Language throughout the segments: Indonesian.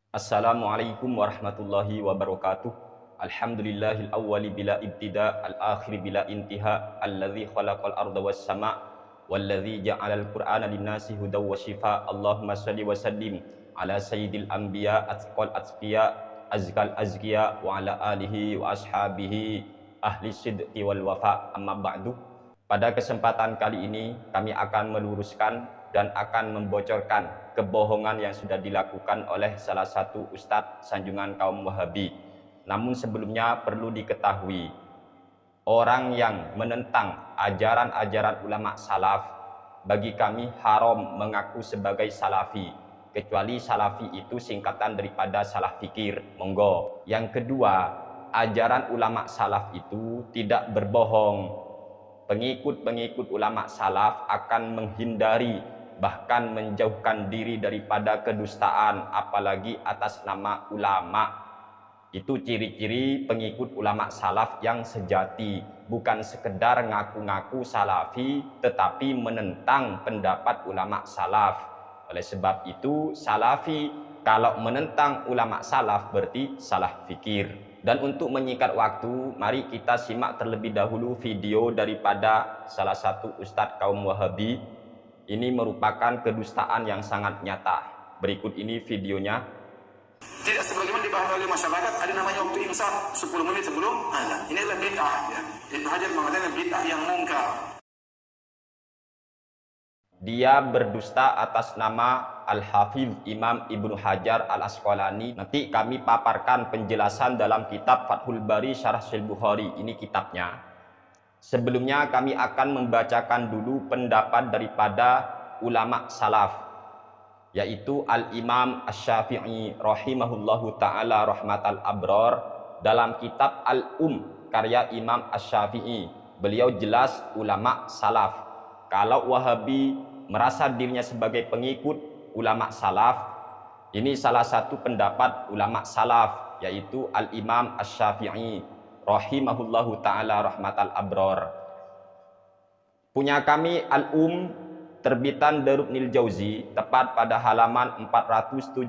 Assalamualaikum warahmatullahi wabarakatuh. Alhamdulillahil awwali bila ibtida, al-akhiri bila intiha, alladzi khalaqal arda was sama' walladzi ja'alal qur'ana linnasi hudaw wa shifa. Allahumma shalli wa sallim ala sayyidil anbiya atqal atqiya azkal azkiya wa ala alihi wa ashabihi ahli sidqi wal wafa. Amma ba'du. Pada kesempatan kali ini kami akan meluruskan dan akan membocorkan kebohongan yang sudah dilakukan oleh salah satu ustadz sanjungan kaum Wahabi. Namun sebelumnya perlu diketahui, orang yang menentang ajaran-ajaran ulama salaf, bagi kami haram mengaku sebagai salafi, kecuali salafi itu singkatan daripada salah fikir, monggo. Yang kedua, ajaran ulama salaf itu tidak berbohong. Pengikut-pengikut ulama salaf akan menghindari, bahkan menjauhkan diri daripada kedustaan, apalagi atas nama ulama. Itu ciri-ciri pengikut ulama salaf yang sejati, bukan sekedar ngaku-ngaku salafi tetapi menentang pendapat ulama salaf. Oleh sebab itu, salafi kalau menentang ulama salaf berarti salah fikir. Dan untuk menyingkat waktu, mari kita simak terlebih dahulu video daripada salah satu ustadz kaum Wahabi. Ini merupakan kedustaan yang sangat nyata. Berikut ini videonya. Tidak sebagaimana dipahami oleh masyarakat, ada namanya waktu imsak 10 menit sebelum azan. Ini adalah bid'ah, ya. Ibnu Hajar mengatakan bid'ah yang mungkar. Dia berdusta atas nama Al-Hafidh Imam Ibnu Hajar Al-Asqalani. Nanti kami paparkan penjelasan dalam kitab Fathul Bari Syarah Sahih Bukhari. Ini kitabnya. Sebelumnya kami akan membacakan dulu pendapat daripada ulama salaf, yaitu Al-Imam Asy-Syafi'i rahimahullahu ta'ala rahmatal abrar. Dalam kitab karya Imam Asy-Syafi'i, beliau jelas ulama salaf. Kalau Wahabi merasa dirinya sebagai pengikut ulama salaf, ini salah satu pendapat ulama salaf, yaitu Al-Imam Asy-Syafi'i rahimahullahu ta'ala rahmatal abrar. Punya kami terbitan Darubnil Jauzi, tepat pada halaman 472,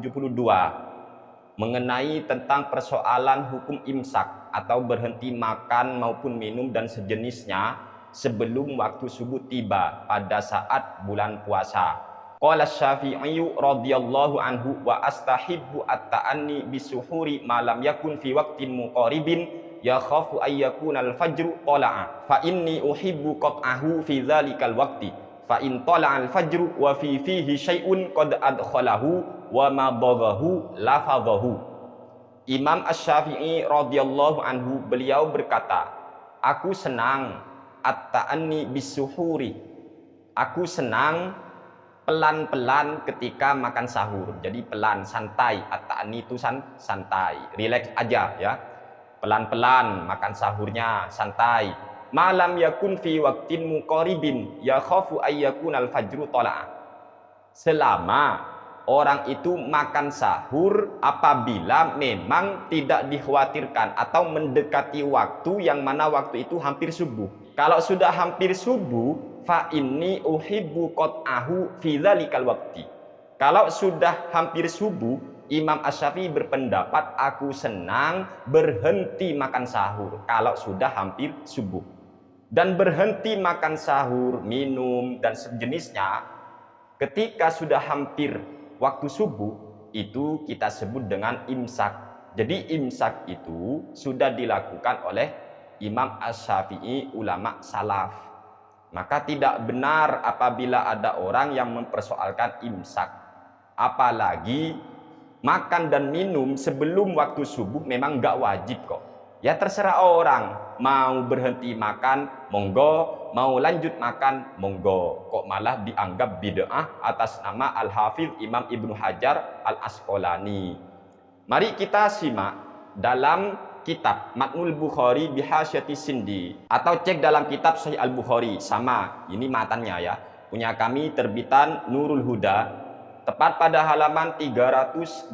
mengenai tentang persoalan hukum imsak atau berhenti makan maupun minum dan sejenisnya sebelum waktu subuh tiba pada saat bulan puasa. Qala Syafi'i radhiyallahu anhu wa astahibbu at-ta'anni bisuhuri ma lam yakun fi waqtin muqaribin yakhafu ay yakuna al-fajru tala'a fa inni uhibbu qat'ahu fi dzalikal waqti fa in tala'a al-fajru wa fihi syai'un qad adkhalahu wa ma daghahu lafadhahu. Imam Asy-Syafi'i radhiyallahu anhu, beliau berkata, aku senang at-ta'anni bisuhuri, aku senang pelan-pelan ketika makan sahur. Jadi pelan, santai. At-ta'anni itu santai, relax aja ya. Pelan-pelan makan sahurnya, santai. Malam yakun fi waqtin muqaribin yakhafu ay yakunal fajru tala'a. Selama orang itu makan sahur apabila memang tidak dikhawatirkan atau mendekati waktu yang mana waktu itu hampir subuh. Kalau sudah hampir subuh, fa inni uhibbu qat'ahu fi dzalikal waqti. Kalau sudah hampir subuh, Imam Asy-Syafi'i berpendapat aku senang berhenti makan sahur kalau sudah hampir subuh. Dan berhenti makan sahur, minum dan sejenisnya ketika sudah hampir waktu subuh, itu kita sebut dengan imsak. Jadi imsak itu sudah dilakukan oleh Imam Asy-Syafi'i, ulama salaf. Maka tidak benar apabila ada orang yang mempersoalkan imsak. Apalagi makan dan minum sebelum waktu subuh memang nggak wajib kok. Ya terserah orang, mau berhenti makan, monggo, mau lanjut makan, monggo. Kok malah dianggap bid'ah atas nama Al-Hafidh Imam Ibnu Hajar Al-Asqalani. Mari kita simak dalam kitab Matnul Bukhari Bihasyati Sindi, atau cek dalam kitab Sahih Al-Bukhari, sama, ini matannya ya. Punya kami terbitan Nurul Huda, tepat pada halaman 329.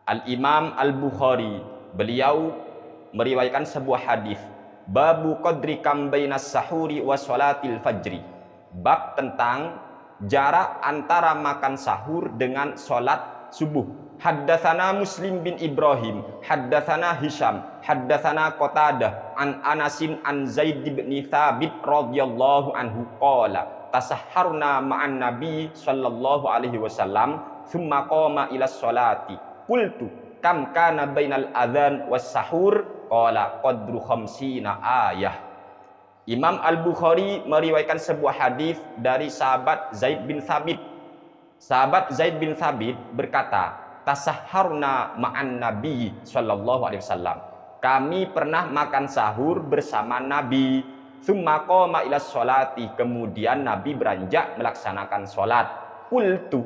Al-Imam Al-Bukhari, beliau meriwayatkan sebuah hadis, babu qadri kam bainas sahuri wa sholatil fajri, bab tentang jarak antara makan sahur dengan sholat subuh. Haddatsana Muslim bin Ibrahim, haddatsana Hisham, haddatsana Qatadah an Anasin an Zaid bin Thabit radhiyallahu anhu qala tasahharna ma'an nabi sallallahu alaihi wasallam thumma qama ila sholati qultu kam kana bainal adzan was sahur qala qadru khamsina ayah. Imam Al-Bukhari meriwayatkan sebuah hadis dari sahabat Zaid bin Thabit. Sahabat Zaid bin Thabit berkata, tasahharna ma'an nabi sallallahu alaihi wasallam. Kami pernah makan sahur bersama Nabi. Tsumma qama ila sholati, kemudian Nabi beranjak melaksanakan sholat. Qultu,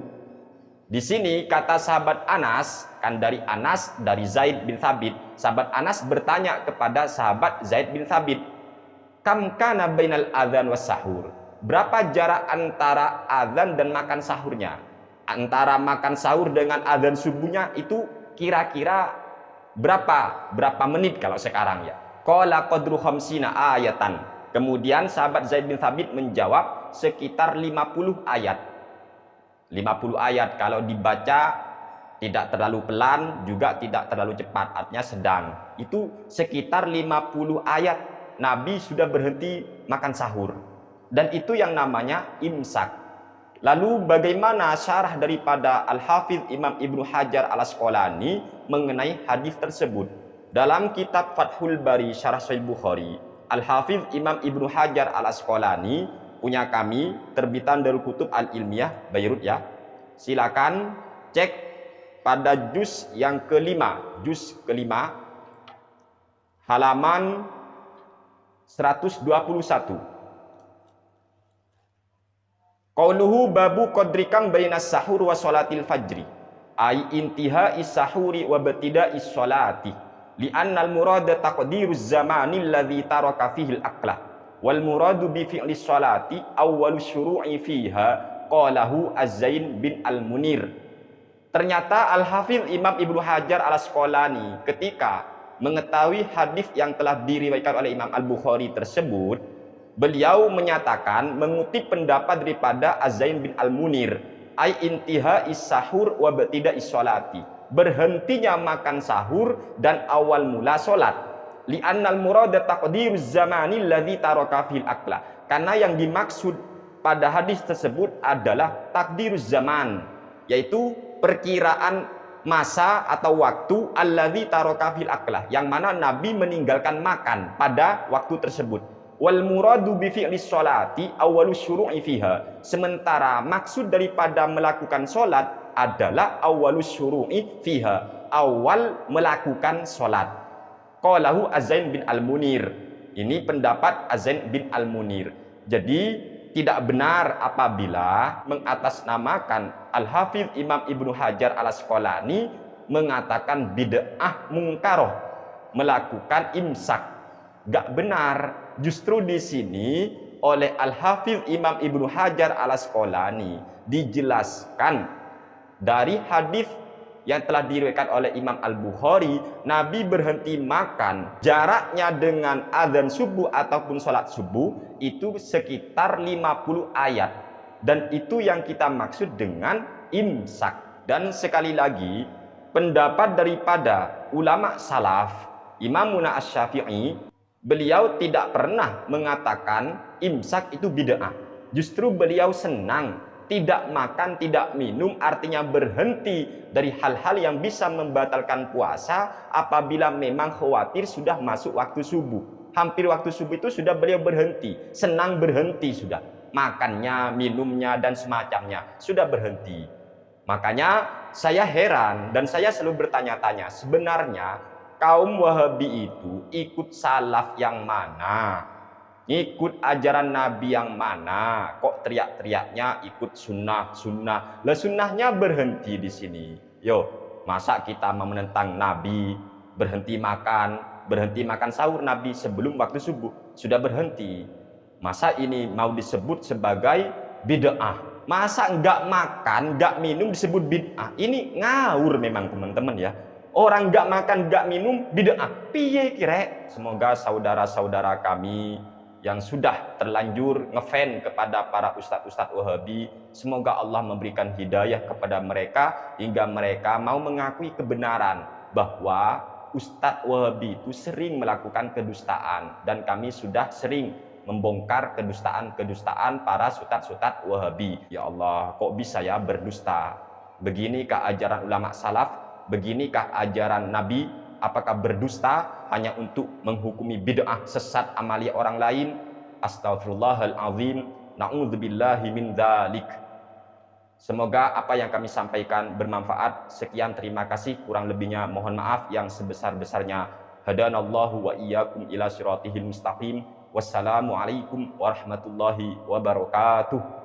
di sini kata sahabat Anas, kan dari Anas dari Zaid bin Thabit. Sahabat Anas bertanya kepada sahabat Zaid bin Thabit, kam kana bainal adzan was sahur? Berapa jarak antara adzan dan makan sahurnya? Antara makan sahur dengan adzan subuhnya itu kira-kira berapa menit kalau sekarang ya? Qala qadru khamsina ayatan. Kemudian sahabat Zaid bin Thabit menjawab sekitar 50 ayat. 50 ayat kalau dibaca tidak terlalu pelan juga tidak terlalu cepat, artinya sedang. Itu sekitar 50 ayat Nabi sudah berhenti makan sahur. Dan itu yang namanya imsak. Lalu bagaimana syarah daripada Al-Hafidh Imam Ibnu Hajar Al-Asqalani mengenai hadis tersebut? Dalam kitab Fathul Bari Syarah Sahih Bukhari, Al-Hafidh Imam Ibnu Hajar Al-Asqalani punya kami, terbitan Darul Kutub Al-Ilmiyah Beirut ya. Silakan cek pada juz yang kelima, halaman 121. Qauluhu babu qadrikam bainas sahur wa sholatil fajri ay intihai sahuri wa batida'is sholati li'annal murada taqdiruz zamani alladhi taraka fihi al-aqla wal muradu bi fi'lis sholati awwalu syuru'i fiha qalahu Az-Zain bin Al-Munir. Ternyata Al-Hafidh Imam Ibnu Hajar Al-Asqalani ketika mengetahui hadis yang telah diriwayatkan oleh Imam Al-Bukhari tersebut, beliau menyatakan mengutip pendapat daripada Az-Zain bin Al-Munir, ai intiha is-sahur wa batida is-sholati, berhentinya makan sahur dan awal mula salat. Li'annal murada taqdiruz zamani alladzi taraka fil aqla, karena yang dimaksud pada hadis tersebut adalah takdiruz zaman, yaitu perkiraan masa atau waktu alladzi taraka fil aqla, yang mana Nabi meninggalkan makan pada waktu tersebut. Wal muradu bi fi'lis sholati awwalu syuru'i fiha, sementara maksud daripada melakukan sholat adalah awwalu syuru'i fiha, awal melakukan sholat. Qalahu Az-Zain bin Al-Munir. Ini pendapat Az-Zain bin Al-Munir. Jadi tidak benar apabila mengatasnamakan Al-Hafidh Imam Ibnu Hajar Al-Asqalani mengatakan bid'ah mungkaroh, melakukan imsak. Gak benar. Justru di sini oleh Al-Hafidh Imam Ibnu Hajar Al-Asqalani dijelaskan dari hadis yang telah diriwayatkan oleh Imam Al-Bukhari, Nabi berhenti makan jaraknya dengan azan subuh ataupun sholat subuh itu sekitar 50 ayat, dan itu yang kita maksud dengan imsak. Dan sekali lagi pendapat daripada ulama salaf, Imamuna Asy-Syafi'i, beliau tidak pernah mengatakan imsak itu bid'ah. Justru beliau senang tidak makan, tidak minum, artinya berhenti dari hal-hal yang bisa membatalkan puasa apabila memang khawatir sudah masuk waktu subuh. Hampir waktu subuh itu sudah beliau berhenti, senang berhenti sudah. Makannya, minumnya, dan semacamnya sudah berhenti. Makanya saya heran dan saya selalu bertanya-tanya, sebenarnya kaum Wahabi itu ikut salaf yang mana? Ikut ajaran Nabi yang mana? Kok teriak-teriaknya ikut sunnah? Lah sunnahnya berhenti di sini. Yo, masa kita mau menentang Nabi berhenti makan sahur Nabi sebelum waktu subuh sudah berhenti? Masa ini mau disebut sebagai bid'ah? Masa enggak makan, enggak minum disebut bid'ah? Ini ngawur memang teman-teman ya. Orang enggak makan, enggak minum bid'ah. Piye kira? Semoga saudara-saudara kami yang sudah terlanjur ngefan kepada para ustadz-ustadz Wahabi. Semoga Allah memberikan hidayah kepada mereka hingga mereka mau mengakui kebenaran bahwa ustadz Wahabi itu sering melakukan kedustaan, dan kami sudah sering membongkar kedustaan-kedustaan para ustadz-ustadz Wahabi. Ya Allah, kok bisa ya berdusta? Beginikah ajaran ulama salaf? Beginikah ajaran Nabi? Apakah berdusta hanya untuk menghukumi bid'ah sesat amalia orang lain? Astaghfirullahaladzim, na'udzubillahi min dzalik. Semoga apa yang kami sampaikan bermanfaat. Sekian, terima kasih. Kurang lebihnya mohon maaf yang sebesar-besarnya. Hadanallahu wa iyyakum ila siratihil mustaqim. Wassalamualaikum warahmatullahi wabarakatuh.